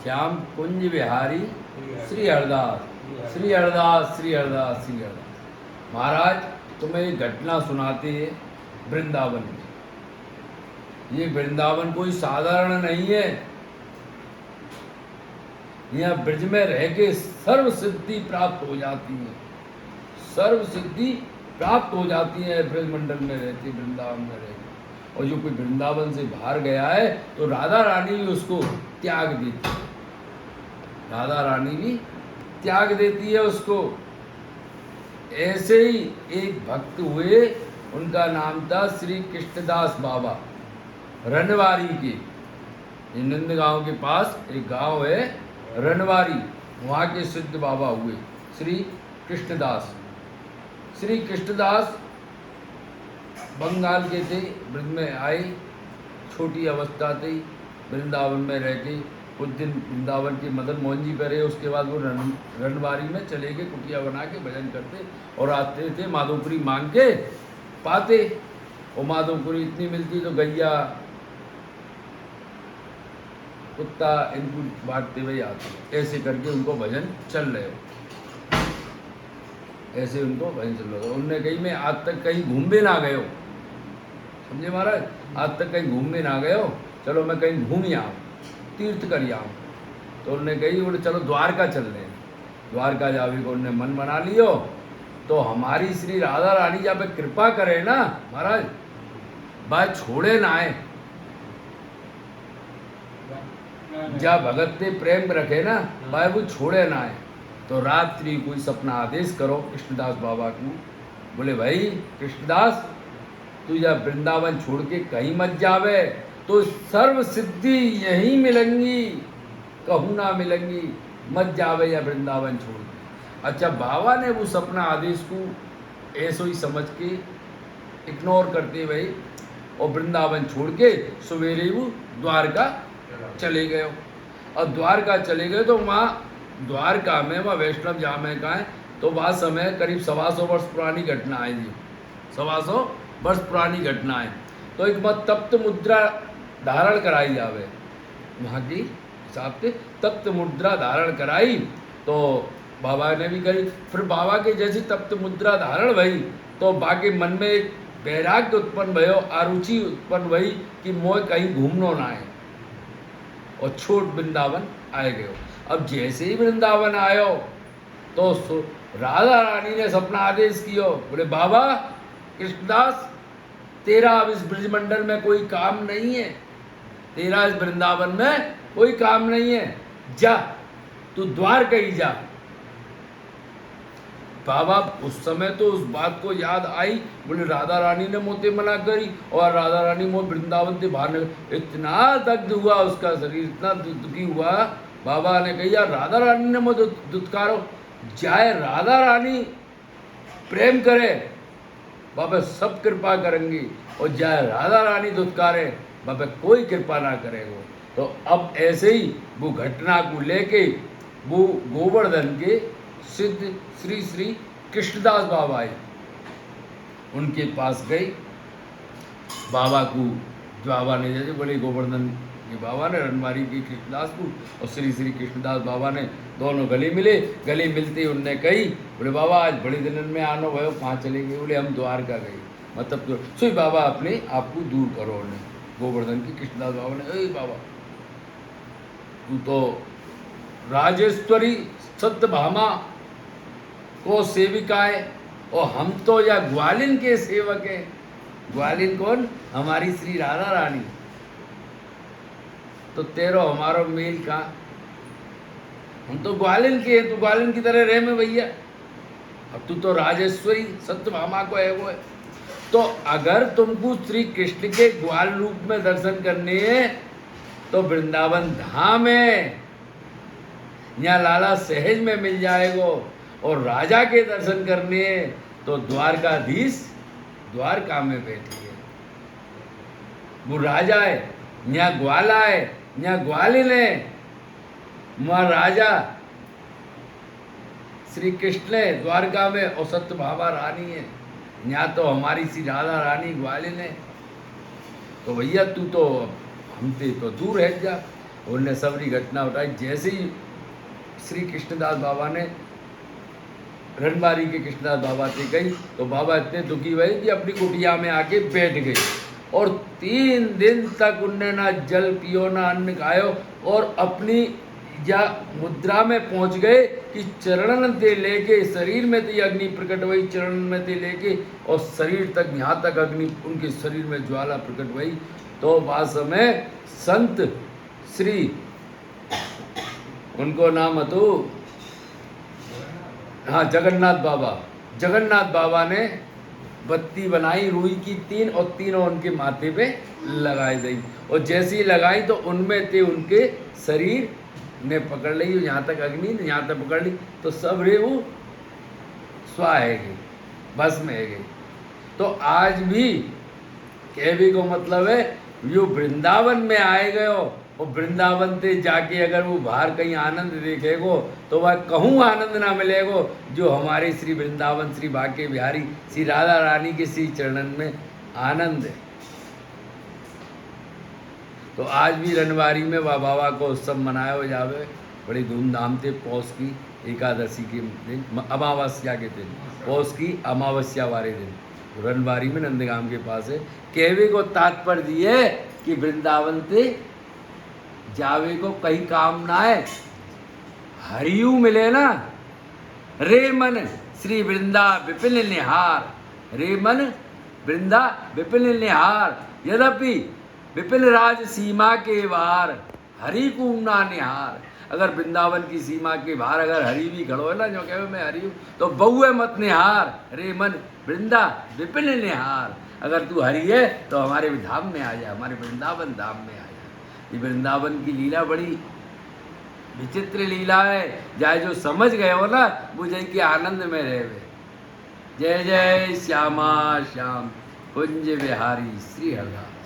श्याम कुंज बिहारी श्री हरदास श्री हरदास श्री हरदास श्री हरदास। महाराज तुम्हें एक घटना सुनाते हैं वृंदावन की। ये वृंदावन कोई साधारण नहीं है। यहाँ ब्रज में रह के सर्व सिद्धि प्राप्त हो जाती है, सर्व सिद्धि प्राप्त हो जाती है ब्रज मंडल में रहते, वृंदावन में रहते। और जो कोई वृंदावन से बाहर गया है तो राधा रानी भी उसको त्याग देती है, राधा रानी भी त्याग देती है उसको। ऐसे ही एक भक्त हुए, उनका नाम था श्री कृष्णदास बाबा, रनवारी के। नंदगांव के पास एक गांव है रनवारी, वहाँ के सिद्ध बाबा हुए श्री कृष्णदास। श्री कृष्णदास बंगाल के थे, ब्रज में आए, छोटी अवस्था थी, वृंदावन में रह के कुछ दिन वृंदावन के मदन मोहन जी पे रहे। उसके बाद वो रनवारी में चले गए, कुटिया बना के भजन करते और आते थे माधोपुरी मांग के पाते। और माधोपुरी इतनी मिलती तो गैया कुत्ता इनको बांटते हुए आते। ऐसे करके उनको भजन चल रहे हो, ऐसे उनको भजन चल रहा। उनने कही मैं आज तक कहीं घूमने ना गए हो, समझे महाराज, आज तक कहीं घूमने ना गए हो, चलो मैं कहीं घूम आऊँ, तीर्थ कर आऊँ। तो उन्होंने कही बोले चलो द्वारका चल रहे हैं। द्वारका जावे को उन्होंने मन बना लियो। तो हमारी श्री राधा रानी जब कृपा करे ना महाराज, बात छोड़े ना आए, जब भगत ने प्रेम रखे ना भाई वो छोड़े ना आए। तो रात्रि कोई सपना आदेश करो कृष्णदास बाबा को, बोले भाई कृष्णदास तू जब वृंदावन छोड़ के कहीं मत जावे तो सर्व सिद्धि यहीं मिलेंगी, कहूँ ना मिलेंगी, मत जावे या वृंदावन छोड़ के। अच्छा, बाबा ने वो सपना आदेश को ऐसो ही समझ के इग्नोर करते हुए और वृंदावन छोड़ के सवेरे वो द्वारका चले गए। और द्वारका चले गए तो वहाँ द्वारका में वहाँ वैष्णव जहाँ में का है, तो वह समय करीब 125 वर्ष पुरानी घटना है जी, 125 वर्ष पुरानी घटना है। तो एक बार तप्त मुद्रा धारण कराई जावे, वहाँ की हिसाब से तप्त मुद्रा धारण कराई तो बाबा ने भी करी। फिर बाबा के जैसी तप्त मुद्रा धारण भई तो बाकी मन में एक वैराग्य उत्पन्न भयो, आरुचि उत्पन्न भई कि मोह कहीं घूमनो ना है, और छोट वृंदावन आए गए। अब जैसे ही वृंदावन आयो तो राधा रानी ने सपना आदेश कियो, बोले बाबा कृष्णदास तेरा अब इस ब्रजमंडल में कोई काम नहीं है, तेरा इस वृंदावन में कोई काम नहीं है, जा तू द्वारका ही जा। बाबा उस समय तो उस बात को याद आई, बोले राधा रानी ने मोते मना करी और राधा रानी मोह वृंदावन से बाहर निकल। इतना दग्ध हुआ उसका शरीर, इतना दुखी हुआ। बाबा ने कहा यार राधा रानी ने मोह दुत्कारो, जाए राधा रानी प्रेम करे बाबा सब कृपा करेंगी, और जाए राधा रानी दुत्कारे बाबा कोई कृपा ना करेगा। तो अब ऐसे ही वो घटना को लेके वो गोवर्धन के सिद्ध श्री श्री कृष्णदास बाबा आए, उनके पास गई। बाबा को बाबा ने जैसे बोले गोवर्धन के बाबा ने रनवारी की कृष्णदास को, और श्री श्री कृष्णदास बाबा ने दोनों गले मिले। गले मिलते उनने कही बोले बाबा आज बड़े दिन में आनो भयो, कहाँ चले गए? बोले हम द्वारका गए। मतलब तो सुई बाबा अपने आप को दूर करो। उन्हें गोवर्धन की कृष्णदास बाबा ने अरे बाबा तू तो राजेश्वरी सत्यभामा को सेविका है और हम तो या ग्वालिन के सेवक है। ग्वालिन कौन? हमारी श्री राधा रानी। तो तेरो हमारो मेल का, हम तो ग्वालिन के हैं, तू ग्वालिन की तरह रह में भैया। अब तू तो राजेश्वरी सत्यभामा को है वो है। तो अगर तुमको श्री कृष्ण के ग्वाल रूप में दर्शन करने हैं तो वृंदावन धाम है, यहाँ लाला सहज में मिल जाएगो। और राजा के दर्शन करने तो द्वारकाधीश द्वारका में बैठी है, वो राजा है। यहाँ ग्वाला है, यहाँ ग्वालिन है, वहाँ राजा श्री कृष्ण है द्वारका में और सत्यभामा रानी है। यहाँ तो हमारी सी राधा रानी ग्वालिन है। तो भैया तू तो हमसे तो दूर है जा। उनने सबरी घटना उठाई। जैसे ही श्री कृष्णदास बाबा ने रनबारी के कृष्णदास बाबा से गई तो बाबा इतने दुखी हुए कि अपनी कुटिया में आके बैठ गए और 3 दिन तक उनने ना जल पियो ना अन्न खायो और अपनी या मुद्रा में पहुंच गए कि चरणन ते लेके शरीर में थी अग्नि प्रकट हुई, चरण में थे लेके और शरीर तक, यहाँ तक अग्नि उनके शरीर में ज्वाला प्रकट हुई। तो वास्तव में संत श्री, उनको नाम तो हाँ जगन्नाथ बाबा ने बत्ती बनाई रुई की 3 और तीनों उनके माथे पे लगाई गई और जैसे ही लगाई तो उनमें थे उनके शरीर ने पकड़ ली, यहाँ तक अग्नि यहाँ तक पकड़ ली तो सब रे वो स्वाह है गई, बस में है गई। तो आज भी कहने को मतलब है यो वृंदावन में आए गए हो और वृंदावन से जाके अगर वो बाहर कहीं आनंद देखेगो तो वह कहूँ आनंद ना मिलेगो जो हमारे श्री वृंदावन श्री बांके बिहारी श्री राधा रानी के श्री चरणन में आनंद है। तो आज भी रनवारी में वह बाबा को उत्सव मनाया जावे बड़ी धूमधाम से। पौष की एकादशी के दिन, अमावस्या के दिन, पौष की अमावस्या वाले दिन रनवारी में नंदगाम के पास है। कहवे को तात्पर्य ये कि वृंदावन से जावे को कहीं काम ना है, हरियू मिले ना। रे मन श्री वृंदा विपिन निहार, रे मन वृंदा विपिन निहार, यद्यपि विपिन राज सीमा के बाहर हरि कूमना निहार। अगर वृंदावन की सीमा के बाहर अगर हरि भी खड़ो है ना, जो कहे मैं हरि हूँ, तो बहुए मत निहार, रे मन वृंदा विपिन निहार। अगर तू हरि है तो हमारे धाम में आ जा, हमारे वृंदावन धाम में आ जा। ये वृंदावन की लीला बड़ी विचित्र लीला है, जाए जो समझ गए हो ना वो जय के आनंद में रहे। जय जय श्यामा श्याम कुंज बिहारी श्री हरदास।